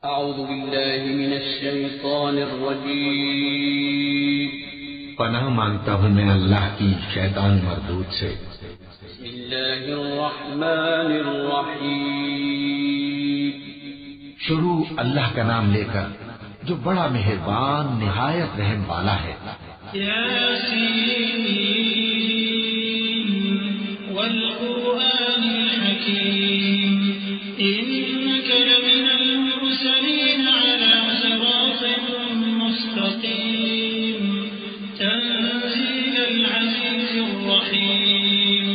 اعوذ باللہ من الشیطان الرجیم پناہ مانگتا ہوں میں اللہ کی شیطان مردود سے۔ بسم اللہ الرحمن الرحیم شروع اللہ کا نام لے کر جو بڑا مہربان نہایت رحم والا ہے۔ یاسین والقرآن الحکیم انک لمن المرسلین علی صراط مستقیم تنزیل العزیز الرحیم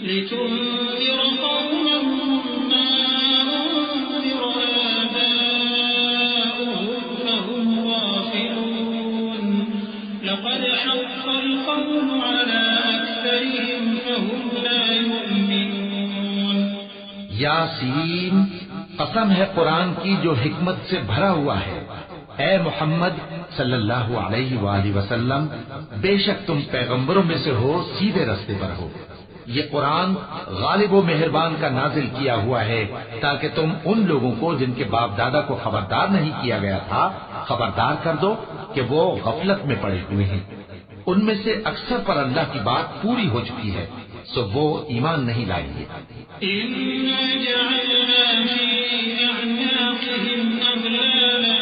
لتنذر قوما ما انذر آباؤهم فهم غافلون لقد حق القول على أكثرهم فهم لا يؤمنون۔ یاسین، قسم ہے قرآن کی جو حکمت سے بھرا ہوا ہے۔ اے محمد صلی اللہ علیہ وآلہ وسلم، بے شک تم پیغمبروں میں سے ہو، سیدھے رستے پر ہو۔ یہ قرآن غالب و مہربان کا نازل کیا ہوا ہے تاکہ تم ان لوگوں کو جن کے باپ دادا کو خبردار نہیں کیا گیا تھا خبردار کر دو کہ وہ غفلت میں پڑے ہوئے ہیں۔ ان میں سے اکثر پر اللہ کی بات پوری ہو چکی ہے، سو وہ ایمان نہیں لائیں گے۔ إِنَّا جَعَلْنَا فِي أَعْنَاقِهِمْ أَغْلَالًا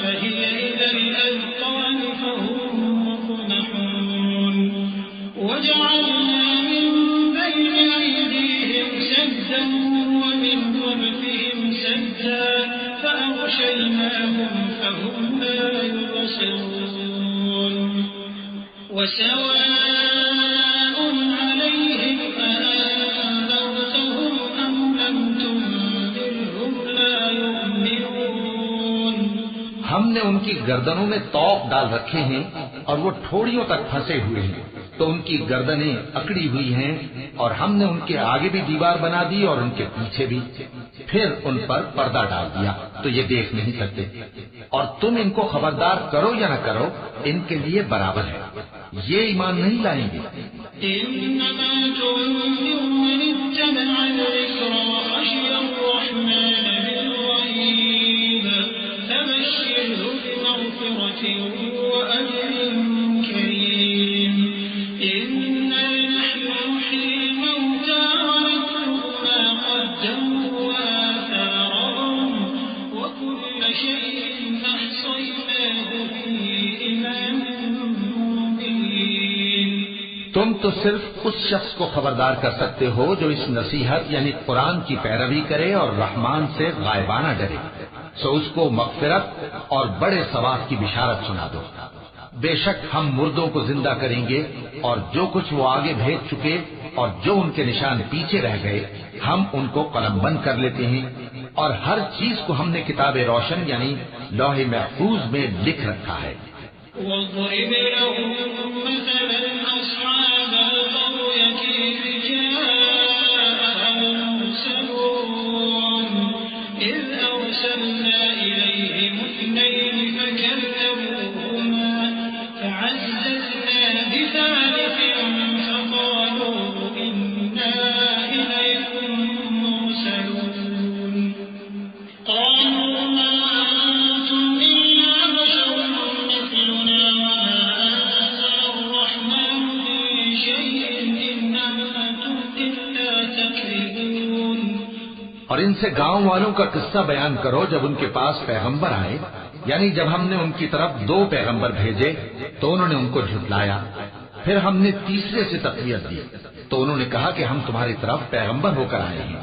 فَهِيَ إِلَى الْأَذْقَانِ فَهُمْ مُقْمَحُونَ وَجَعَلْنَا مِن بَيْنِ أَيْدِيهِمْ سَدًّا وَمِنْ خَلْفِهِمْ سَدًّا فَأَغْشَيْنَاهُمْ فَهُمْ لَا يُبْصِرُونَ وَسَوَاءٌ عَلَيْهِمْ أَأَنذَرْتَهُمْ أَمْ لَمْ تُنذِرْهُمْ لَا يُؤْمِنُونَ۔ ہم نے ان کی گردنوں میں طوق ڈال رکھے ہیں اور وہ ٹھوڑیوں تک پھنسے ہوئے ہیں، تو ان کی گردنیں اکڑی ہوئی ہیں، اور ہم نے ان کے آگے بھی دیوار بنا دی اور ان کے پیچھے بھی، پھر ان پر پردہ ڈال دیا تو یہ دیکھ نہیں سکتے۔ اور تم ان کو خبردار کرو یا نہ کرو، ان کے لیے برابر ہے، یہ ایمان نہیں لائیں گے۔ إنما تنذر من اتبع الذكر وخشي الرحمن بالغيب فبشره بمغفرة وأجر كريم إنا نحن نحيي الموتى ونكتب ما قدموا وآثارهم وكل شيء أحصيناه في إمام مبين۔ تم تو صرف اس شخص کو خبردار کر سکتے ہو جو اس نصیحت یعنی قرآن کی پیروی کرے اور رحمان سے غائبانہ ڈرے، سو اس کو مغفرت اور بڑے ثواب کی بشارت سنا دو۔ بے شک ہم مردوں کو زندہ کریں گے، اور جو کچھ وہ آگے بھیج چکے اور جو ان کے نشان پیچھے رہ گئے ہم ان کو قلم بند کر لیتے ہیں، اور ہر چیز کو ہم نے کتاب روشن یعنی لوح محفوظ میں لکھ رکھا ہے۔ واضرب لهم مثلا أصحاب القرية إذ جاءها المرسلون إذ أرسلنا إليهم اثنين فكذبوهما فعززنا بثالث فقالوا إنا إليكم مرسلون قالوا ما أنتم إلا بشر مثلنا وما أنزل الرحمن من شيء إن أنتم إلا تكذبون۔ اور ان سے گاؤں والوں کا قصہ بیان کرو جب ان کے پاس پیغمبر آئے، یعنی جب ہم نے ان کی طرف 2 پیغمبر بھیجے تو انہوں نے ان کو جھٹلایا، پھر ہم نے تیسرے سے تقویت دی تو انہوں نے کہا کہ ہم تمہاری طرف پیغمبر ہو کر آئے ہیں۔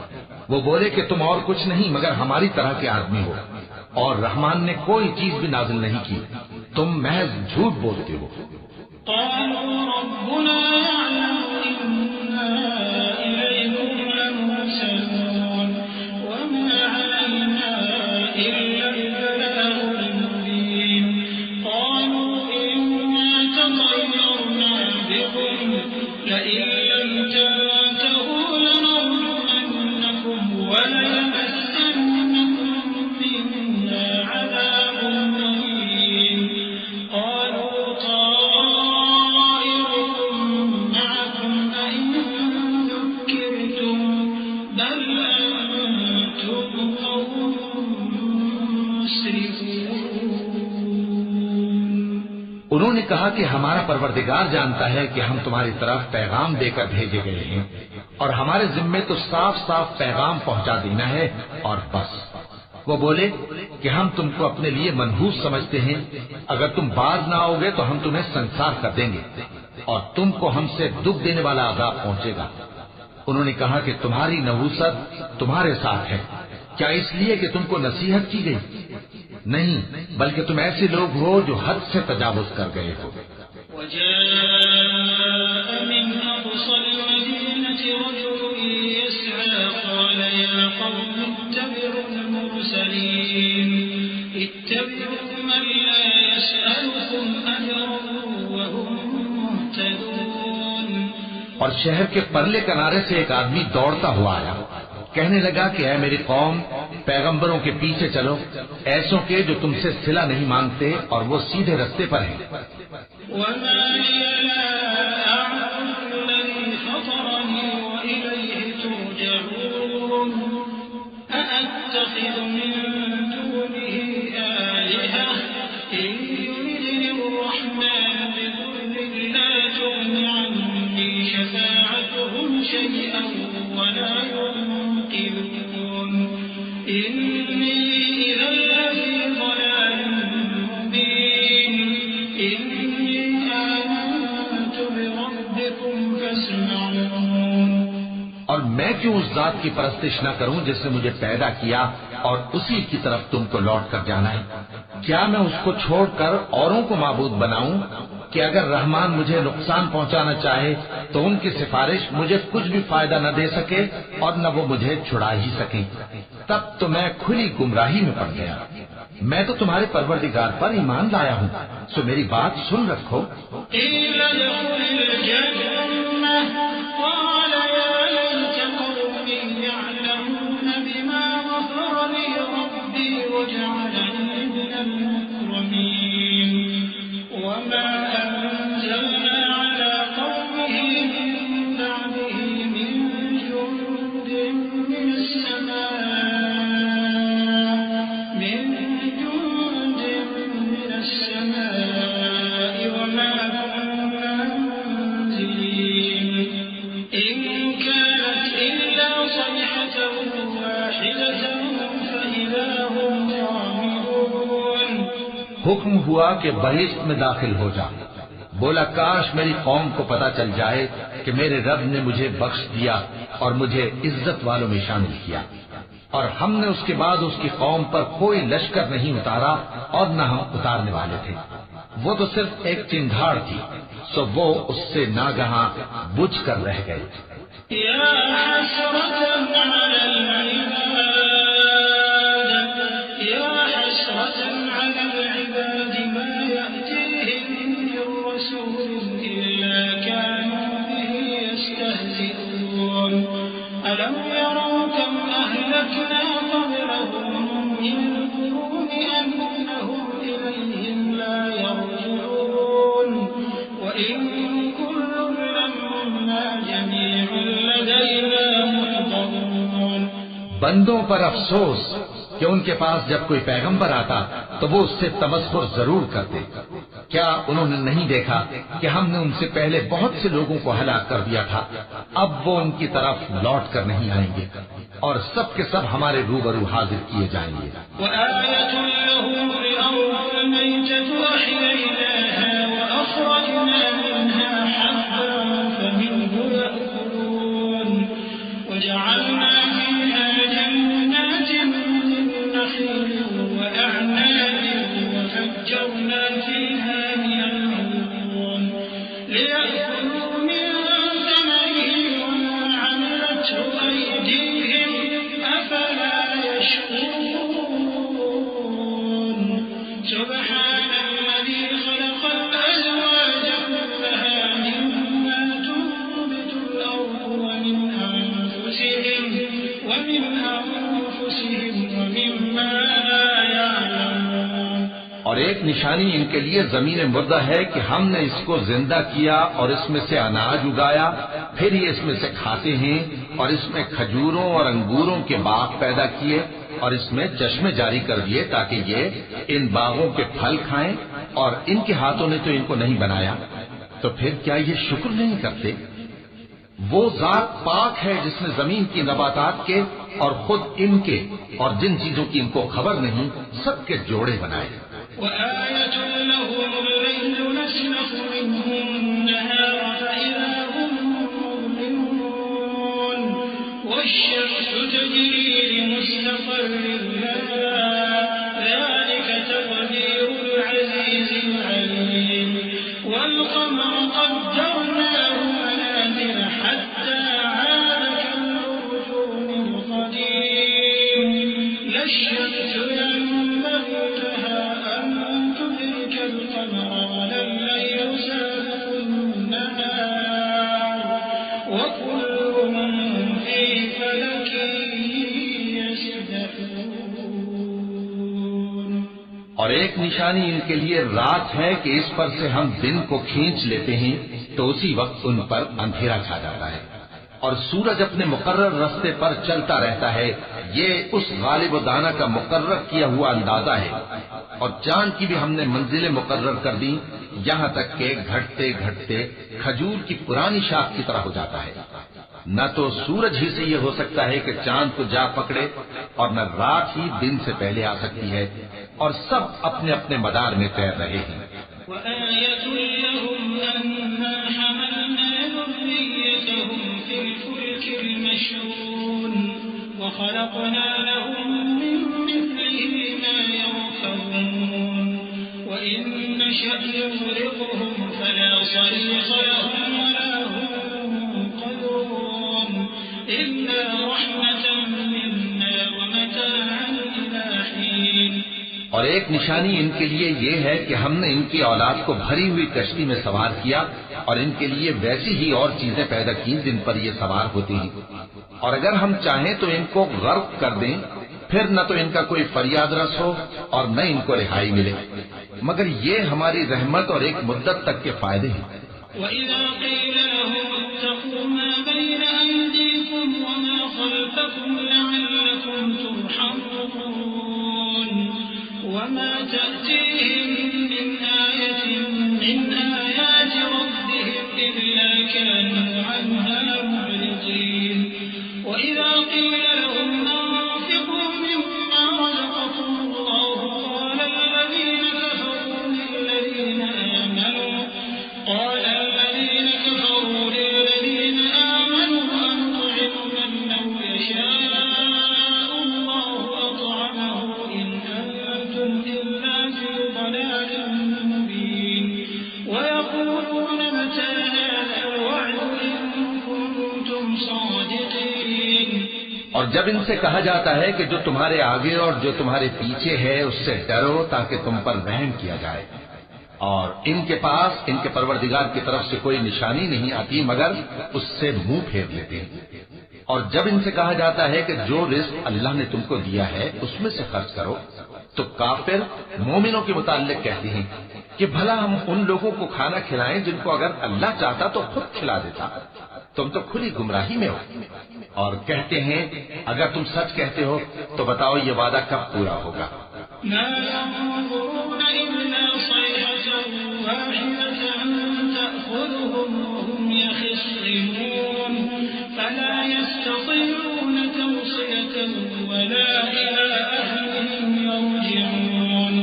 وہ بولے کہ تم اور کچھ نہیں مگر ہماری طرح کے آدمی ہو، اور رحمان نے کوئی چیز بھی نازل نہیں کی، تم محض جھوٹ بولتے ہو۔ قالوا ربنا يعلم إنا إليكم لمرسلون وما علينا إلا البلاغ المبين قالوا إنا تطيرنا بكم لئن لم تنتهوا لنرجمنكم وليمسنكم منا عذاب أليم قالوا طائركم انہوں نے کہا کہ ہمارا پروردگار جانتا ہے کہ ہم تمہاری طرف پیغام دے کر بھیجے گئے ہیں اور ہمارے ذمے تو صاف صاف پیغام پہنچا دینا ہے اور بس۔ وہ بولے کہ ہم تم کو اپنے لیے منحوس سمجھتے ہیں، اگر تم باز نہ آؤ گے تو ہم تمہیں سنسار کر دیں گے اور تم کو ہم سے دکھ دینے والا عذاب پہنچے گا۔ انہوں نے کہا کہ تمہاری نحوست تمہارے ساتھ ہے، کیا اس لیے کہ تم کو نصیحت کی گئی؟ نہیں، بلکہ تم ایسے لوگ ہو جو حد سے تجاوز کر گئے ہو۔ وجاء من أقصى المدينة رجل يسعى قال يا قوم اتبعوا المرسلين اتبعوا من لا يسألكم أجرا وهم مهتدون۔ اور شہر کے پرلے کنارے سے ایک آدمی دوڑتا ہوا آیا، کہنے لگا کہ اے میری قوم، پیغمبروں کے پیچھے چلو، ایسوں کے جو تم سے صلہ نہیں مانگتے اور وہ سیدھے رستے پر ہیں۔ وما لي لا أعبد الذي فطرني وإليه ترجعون أأتخذ من دونه آلهة إن يردني الرحمن بضر لا تغن عني شفاعتهم شيئا ولا ينقذون إني إذا لفي ضلال مبين إني آمنت بربكم فاسمعون۔ اور میں کیوں اس ذات کی پرستش نہ کروں جس نے مجھے پیدا کیا اور اسی کی طرف تم کو لوٹ کر جانا ہے؟ کیا میں اس کو چھوڑ کر اوروں کو معبود بناؤں کہ اگر رحمان مجھے نقصان پہنچانا چاہے تو ان کی سفارش مجھے کچھ بھی فائدہ نہ دے سکے اور نہ وہ مجھے چھڑا ہی سکے؟ تب تو میں کھلی گمراہی میں پڑ گیا۔ میں تو تمہارے پروردگار پر ایمان لایا ہوں، سو میری بات سن رکھو۔ قيل ادخل الجنة قال يا ليت قومي يعلمون بما غفر لي ربي وجعلني من المكرمين وما أنزلنا على قومه من بعده من جند من السماء وما كنا منزلين إن كانت إلا صيحة واحدة فإذا هم خامدون۔ حکم ہوا کہ بہشت میں داخل ہو جا۔ بولا کاش میری قوم کو پتا چل جائے کہ میرے رب نے مجھے بخش دیا اور مجھے عزت والوں میں شامل کیا، اور ہم نے اس کے بعد اس کی قوم پر کوئی لشکر نہیں اتارا اور نہ ہم اتارنے والے تھے۔ وہ تو صرف ایک چنگھاڑ تھی، سو وہ اس سے ناگہاں بجھ کر رہ گئے۔ يا حسرة على العباد يا حسرة على العباد ما يأتيهم من رسول إلا كانوا به يستهزئون ألم يروا كم أهلكنا قبلهم من القرون أنهم إليهم لا يرجعون وإن كل لما جميع لدينا محضرون۔ بندوں پر افسوس کہ ان کے پاس جب کوئی پیغمبر آتا تو وہ اس سے تمسخر ضرور کرتے۔ کیا انہوں نے نہیں دیکھا کہ ہم نے ان سے پہلے بہت سے لوگوں کو ہلاک کر دیا تھا؟ اب وہ ان کی طرف لوٹ کر نہیں آئیں گے اور سب کے سب ہمارے روبرو حاضر کیے جائیں گے۔ وآية لهم الأرض الميتة أحييناها وأخرجنا منها حبا فمنه يأكلون وجعلنا فيها جنات من نخيل وأعناب وفجرنا فيها من العيون ليأكلوا من ثمره وما عملته أيديهم أفلا يشكرون سبحان الذي خلق الأزواج كلها مما تنبت الأرض ومن أنفسهم ومما لا يعلمون۔ اور ایک نشانی ان کے لیے زمین مردہ ہے کہ ہم نے اس کو زندہ کیا اور اس میں سے اناج اگایا، پھر یہ اس میں سے کھاتے ہیں، اور اس میں کھجوروں اور انگوروں کے باغ پیدا کیے اور اس میں چشمے جاری کر دیے تاکہ یہ ان باغوں کے پھل کھائیں، اور ان کے ہاتھوں نے تو ان کو نہیں بنایا، تو پھر کیا یہ شکر نہیں کرتے؟ وہ ذات پاک ہے جس نے زمین کی نباتات کے اور خود ان کے اور جن چیزوں کی ان کو خبر نہیں سب کے جوڑے بنائے۔ وآية لهم الليل نسلخ منه النهار فإذا هم مظلمون والشمس تجري لمستقر لها ذلك تقدير العزيز العليم والقمر قدرناه منازل حتى عاد كالعرجون القديم لا الشمس ينبغي لها أن تدرك القمر ولا الليل سابق النهار وكل في فلك يسبحون۔ اور ایک نشانی ان کے لیے رات ہے کہ اس پر سے ہم دن کو کھینچ لیتے ہیں تو اسی وقت ان پر اندھیرا چھا جاتا ہے، اور سورج اپنے مقرر راستے پر چلتا رہتا ہے، یہ اس غالب و دانا کا مقرر کیا ہوا اندازہ ہے۔ اور چاند کی بھی ہم نے منزلیں مقرر کر دی، یہاں تک کہ گھٹتے گھٹتے کھجور کی پرانی شاخ کی طرح ہو جاتا ہے۔ نہ تو سورج ہی سے یہ ہو سکتا ہے کہ چاند کو جا پکڑے، اور نہ رات ہی دن سے پہلے آ سکتی ہے، اور سب اپنے اپنے مدار میں تیر رہے ہیں۔ وآية لهم أنا حملنا ذريتهم في الفلك المشحون وخلقنا لهم من مثله ما يركبون وإن نشأ نغرقهم فلا صريخ لهم ولا هم ينقذون إلا رحمة منا ومتاعا إلى حين۔ اور ایک نشانی ان کے لیے یہ ہے کہ ہم نے ان کی اولاد کو بھری ہوئی کشتی میں سوار کیا، اور ان کے لیے ویسی ہی اور چیزیں پیدا کی جن پر یہ سوار ہوتی ہیں، اور اگر ہم چاہیں تو ان کو غرق کر دیں، پھر نہ تو ان کا کوئی فریاد رس ہو اور نہ ان کو رہائی ملے، مگر یہ ہماری رحمت اور ایک مدت تک کے فائدے ہیں۔ وإذا قيل لهم اتقوا ما بين أيديكم وما خلفكم لعلكم ترحمون وما تأتيهم من آية من آيات ربهم إلا كانوا عنها معرضين وإذا قيل لهم أنفقوا مما رزقكم الله قال الذين كفروا للذين آمنوا أنطعم من لو يشاء الله أطعمه إن أنتم إلا في ضلال مبين ويقولون متى هذا الوعد إن كنتم صادقين۔ اور جب ان سے کہا جاتا ہے کہ جو تمہارے آگے اور جو تمہارے پیچھے ہے اس سے ڈرو تاکہ تم پر رحم کیا جائے، اور ان کے پاس ان کے پروردگار کی طرف سے کوئی نشانی نہیں آتی مگر اس سے منہ پھیر لیتے ہیں۔ اور جب ان سے کہا جاتا ہے کہ جو رزق اللہ نے تم کو دیا ہے اس میں سے خرچ کرو، تو کافر مومنوں کے متعلق کہتے ہیں کہ بھلا ہم ان لوگوں کو کھانا کھلائیں جن کو اگر اللہ چاہتا تو خود کھلا دیتا، تم تو کھلی گمراہی میں ہو۔ اور کہتے ہیں اگر تم سچ کہتے ہو تو بتاؤ یہ وعدہ کب پورا ہوگا؟ ما ينظرون إلا صيحة واحدة تأخذهم وهم يخصمون فلا يستطيعون توصية ولا إلى أهلهم يرجعون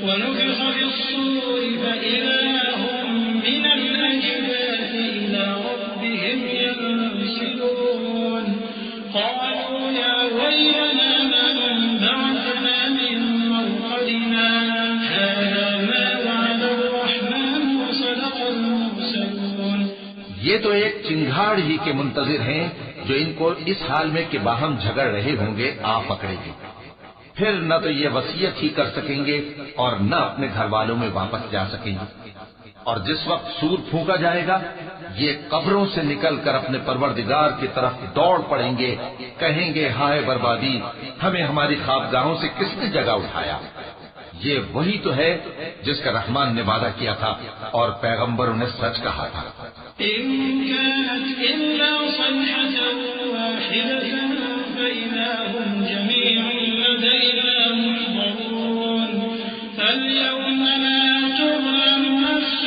ونفخ في الصور فإذا هم من الأجداث إلى ربهم ينسلون قالوا يا ويلنا من بعثنا من مرقدنا هذا ما وعد الرحمن وصدق المرسلون۔ یہ تو ایک چنگھاڑ ہی کے منتظر ہیں جو ان کو اس حال میں کہ باہم جھگڑ رہے ہوں گے آ پکڑے گی، پھر نہ تو یہ وصیت ہی کر سکیں گے اور نہ اپنے گھر والوں میں واپس جا سکیں گے۔ اور جس وقت سور پھونکا جائے گا یہ قبروں سے نکل کر اپنے پروردگار کی طرف دوڑ پڑیں گے، کہیں گے ہائے بربادی، ہمیں ہماری خوابگاہوں سے کس نے جگہ اٹھایا۔ یہ وہی تو ہے جس کا رحمان نے وعدہ کیا تھا اور پیغمبروں نے سچ کہا تھا۔ إن كانت إلا صيحة واحدة فإذا هم جميع لدينا محضرون فاليوم لا تظلم نفس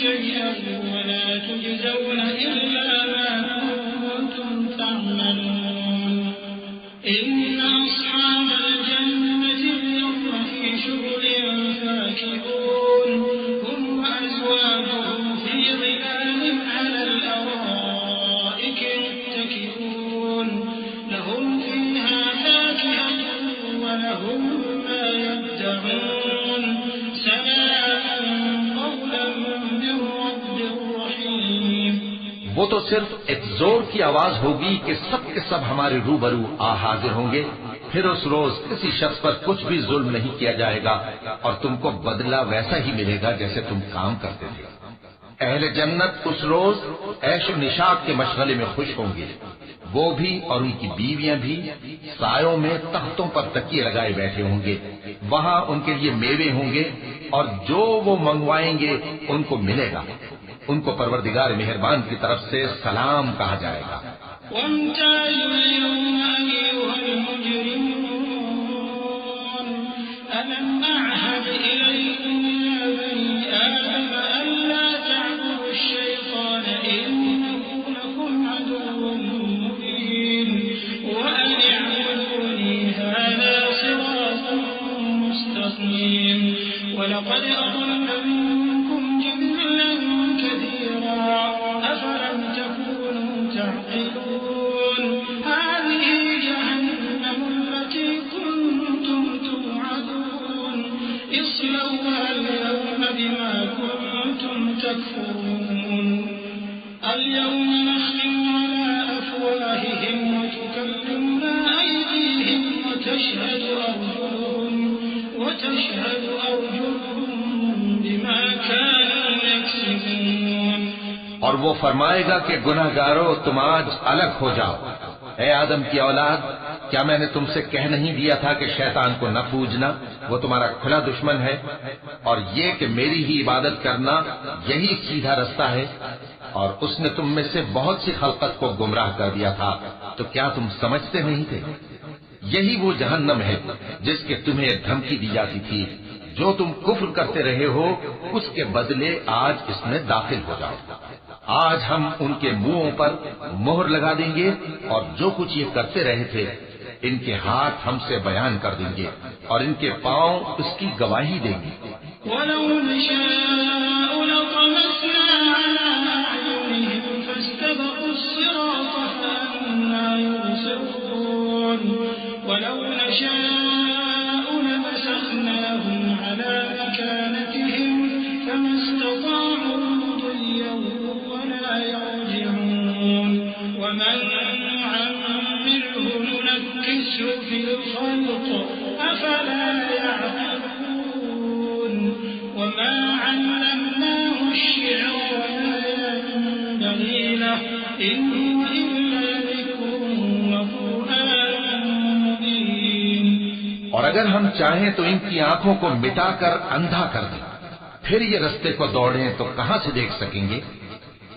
شيئا ولا تجزون إلا ما كنتم تعملون إن أصحاب الجنة اليوم في شغل فاكهون هم وأزواجهم في ظلال على الأرائك متكئون لهم فيها فاكهة ولهم ما يدعون سلام قولا من رب رحيم. وہ تو صرف ایک زور کی آواز ہوگی کہ سب کے سب ہمارے روبرو آ حاضر ہوں گے. پھر اس روز کسی شخص پر کچھ بھی ظلم نہیں کیا جائے گا اور تم کو بدلہ ویسا ہی ملے گا جیسے تم کام کرتے تھے. اہل جنت اس روز عیش و نشاط کے مشغلے میں خوش ہوں گے. وہ بھی اور ان کی بیویاں بھی سایوں میں تختوں پر تکیے لگائے بیٹھے ہوں گے. وہاں ان کے لیے میوے ہوں گے اور جو وہ منگوائیں گے ان کو ملے گا. ان کو پروردگار مہربان کی طرف سے سلام کہا جائے گا. وامتازوا اليوم أيها المجرمون ألم أعهد إليكم يا بني آدم ألا تعبدوا الشيطان إنه لكم عدو مبين وأن اعبدوني هذا صراط مستقيم ولقد أضل منكم جبلا كثيرا أفلم تكونوا تعقلون هذه جهنم التي كنتم توعدون اصلوها اليوم بما كنتم تكفرون اليوم نختم على أفواههم وتكلمنا أيديهم وتشهد أرجلهم بما كانوا يكسبون. اور وہ فرمائے گا کہ گناہگارو تم آج الگ ہو جاؤ. اے آدم کی اولاد، کیا میں نے تم سے کہہ نہیں دیا تھا کہ شیطان کو نہ پوجنا، وہ تمہارا کھلا دشمن ہے، اور یہ کہ میری ہی عبادت کرنا یہی سیدھا رستہ ہے. اور اس نے تم میں سے بہت سی خلقت کو گمراہ کر دیا تھا، تو کیا تم سمجھتے نہیں تھے؟ یہی وہ جہنم ہے جس کے تمہیں دھمکی دی جاتی تھی. جو تم کفر کرتے رہے ہو اس کے بدلے آج اس میں داخل ہو جاؤ. آج ہم ان کے منہوں پر مہر لگا دیں گے اور جو کچھ یہ کرتے رہے تھے ان کے ہاتھ ہم سے بیان کر دیں گے اور ان کے پاؤں اس کی گواہی دیں گے. وَلَوْ نَشَاءُ لَطَمَسْنَا عَلَىٰ أَعْيُنِهِمْ فَاسْتَبَقُوا الصِّرَاطَ فَأَنَّىٰ يُبْصِرُونَ وَلَوْ نَشَاءُ لَمَسَخْنَاهُمْ عَلَىٰ مَكَانَتِهِمْ فَمَا اسْتَطَاعُوا مُضِيًّا وَلَا يَرْجِعُونَ وَمَن نُّعَمِّرْهُ نُنَكِّسْهُ فِي الْخَلْقِ أَفَلَا يَعْقِلُونَ وَمَا عَلَّمْنَاهُ الشِّعْرَ وَمَا يَنبَغِي لَهُ إِنْ هُوَ إِلَّا ذِكْرٌ وَقُرْآنٌ مُّبِينٌ. اور اگر ہم چاہیں تو ان کی آنکھوں کو مٹا کر اندھا کر دیں، پھر یہ رستے کو دوڑیں تو کہاں سے دیکھ سکیں گے؟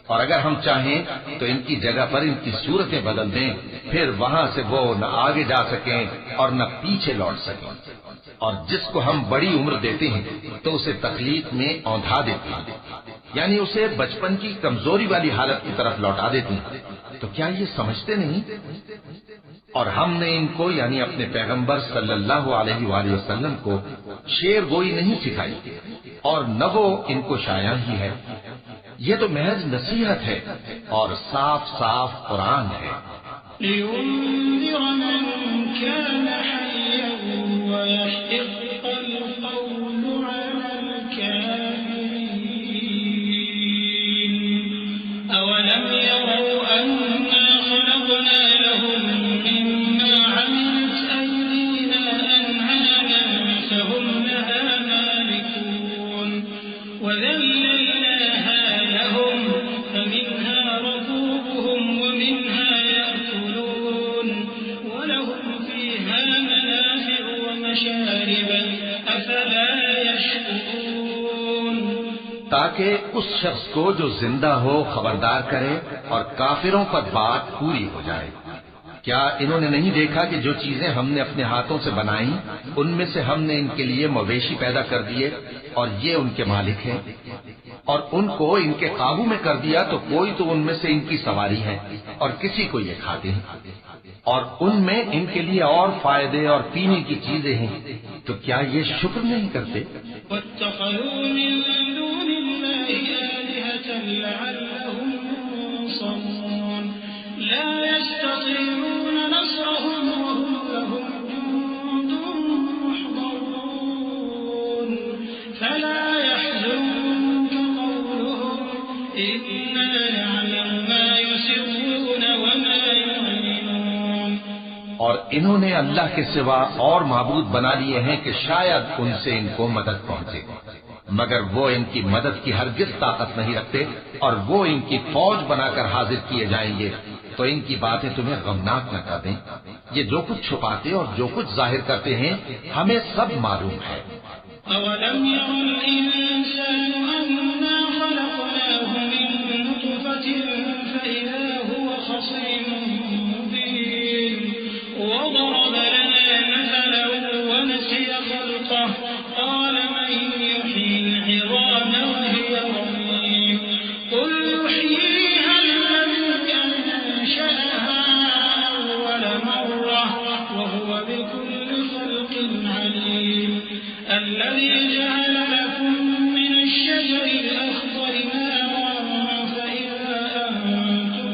اور اگر ہم چاہیں تو ان کی جگہ پر ان کی صورتیں بدل دیں، پھر وہاں سے وہ نہ آگے جا سکیں اور نہ پیچھے لوٹ سکیں. اور جس کو ہم بڑی عمر دیتے ہیں تو اسے تخلیق میں اوندھا دیتے ہیں، یعنی اسے بچپن کی کمزوری والی حالت کی طرف لوٹا دیتے ہیں. تو کیا یہ سمجھتے نہیں؟ اور ہم نے ان کو یعنی اپنے پیغمبر صلی اللہ علیہ وآلہ وسلم کو شعر گوئی نہیں سکھائی اور نہ وہ ان کو شاعر ہی ہے. یہ تو محض نصیحت ہے اور صاف صاف قرآن ہے. لِيُنذِرَ مَن كَانَ حَيًّا وَيَحِقَّ الْقَوْلُ عَلَى الْكَافِرِينَ. أَوَلَمْ يَرَوْا أَنَّا خَلَقْنَا لَهُم مِّمَّا عَمِلَتْ أَيْدِينَا أَنْعَامًا فَهُمْ لَهَا مَالِكُونَ وَذَلَّلْنَاهَا لَهُمْ فَمِنْهَا رَكُوبُهُمْ وَمِنْهَا يَأْكُلُونَ وَلَهُمْ فِيهَا مَنَافِعُ وَمَشَارِبُ تاکہ اس شخص کو جو زندہ ہو خبردار کرے اور کافروں پر بات پوری ہو جائے۔ کیا انہوں نے نہیں دیکھا کہ جو چیزیں ہم نے اپنے ہاتھوں سے بنائیں ان میں سے ہم نے ان کے لیے مویشی پیدا کر دیے اور یہ ان کے مالک ہیں، اور ان کو ان کے قابو میں کر دیا تو کوئی تو ان میں سے ان کی سواری ہے اور کسی کو یہ کھاتے ہیں، اور ان میں ان کے لیے اور فائدے اور پینے کی چیزیں ہیں، تو کیا یہ شکر نہیں کرتے؟ واتخذوا من دون الله آلهة لعلهم ينصرون لا يستطيعون نصرهم وهم لهم جند محضرون فلا يحزنك قولهم إنا نعلم ما يسرون وما يعلنون۔ اور انہوں نے اللہ کے سوا اور معبود بنا لیے ہیں کہ شاید ان سے ان کو مدد پہنچے، مگر وہ ان کی مدد کی ہرگز طاقت نہیں رکھتے، اور وہ ان کی فوج بنا کر حاضر کیے جائیں گے، تو ان کی باتیں تمہیں غمناک نہ کر دیں۔ یہ جو کچھ چھپاتے اور جو کچھ ظاہر کرتے ہیں ہمیں سب معلوم ہے۔ أَوَلَمْ يَرَ الْإِنسَانُ أَنَّا خَلَقْنَاهُ مِن نُّطْفَةٍ فَإِذَا هُوَ خَصِيمٌ مُّبِينٌ وَضَرَبَ لَنَا مَثَلًا وَنَسِيَ خَلْقَهُ قَالَ مَن يُحْيِي الْعِظَامَ وَهِيَ رَمِيمٌ قُلْ يُحْيِيهَا الَّذِي أَنشَأَهَا أَوَّلَ مَرَّةٍ وَهُوَ بِكُلِّ خَلْقٍ عَلِيمٌ الذي جعل لكم من الشجر الأخضر نارا فإذا أنتم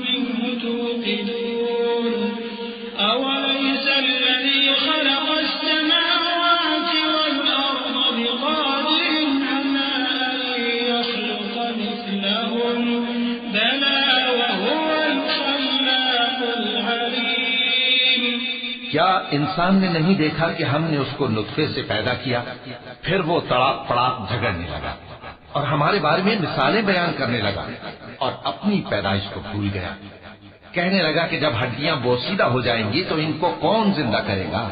منه توقدون أوليس الذي خلق السماوات والأرض بقادر على أن يخلق مثلهم بلى وهو الخلاق العليم۔ کیا انسان نے نہیں دیکھا کہ ہم نے اس کو نطفے سے پیدا کیا، پھر وہ تڑاک پڑاک جھگڑنے لگا اور ہمارے بارے میں مثالیں بیان کرنے لگا اور اپنی پیدائش کو بھول گیا، کہنے لگا کہ جب ہڈیاں بوسیدہ ہو جائیں گی تو ان کو کون زندہ کرے گا؟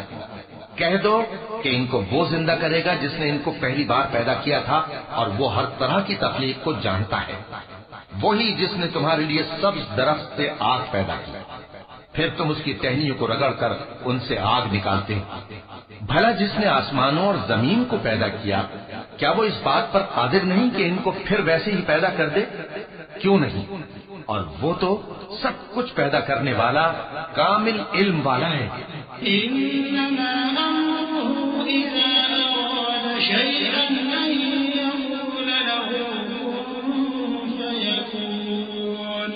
کہہ دو کہ ان کو وہ زندہ کرے گا جس نے ان کو پہلی بار پیدا کیا تھا، اور وہ ہر طرح کی تخلیق کو جانتا ہے، وہی جس نے تمہارے لیے سبز درخت سے آگ پیدا کی، پھر تم اس کی ٹہنیوں کو رگڑ کر ان سے آگ نکالتے۔ بھلا جس نے آسمانوں اور زمین کو پیدا کیا، کیا وہ اس بات پر قادر نہیں کہ ان کو پھر ویسے ہی پیدا کر دے؟ کیوں نہیں؟ اور وہ تو سب کچھ پیدا کرنے والا کامل علم والا ہے۔ إنما أمره إذا أراد شيئا أن يقول له كن فيكون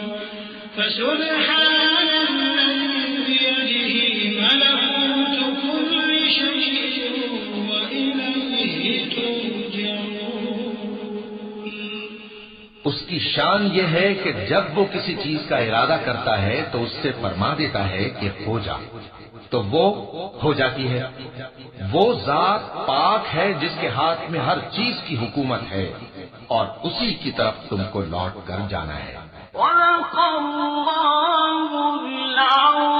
فسبحان الذي بيده ملكوت كل شيء وإليه ترجعون۔ اس کی شان یہ ہے کہ جب وہ کسی چیز کا ارادہ کرتا ہے تو اس سے فرما دیتا ہے کہ ہو جا، تو وہ ہو جاتی ہے۔ وہ ذات پاک ہے جس کے ہاتھ میں ہر چیز کی حکومت ہے، اور اسی کی طرف تم کو لوٹ کر جانا ہے۔ وَلَقَ اللَّهُ الْعَظِيمَ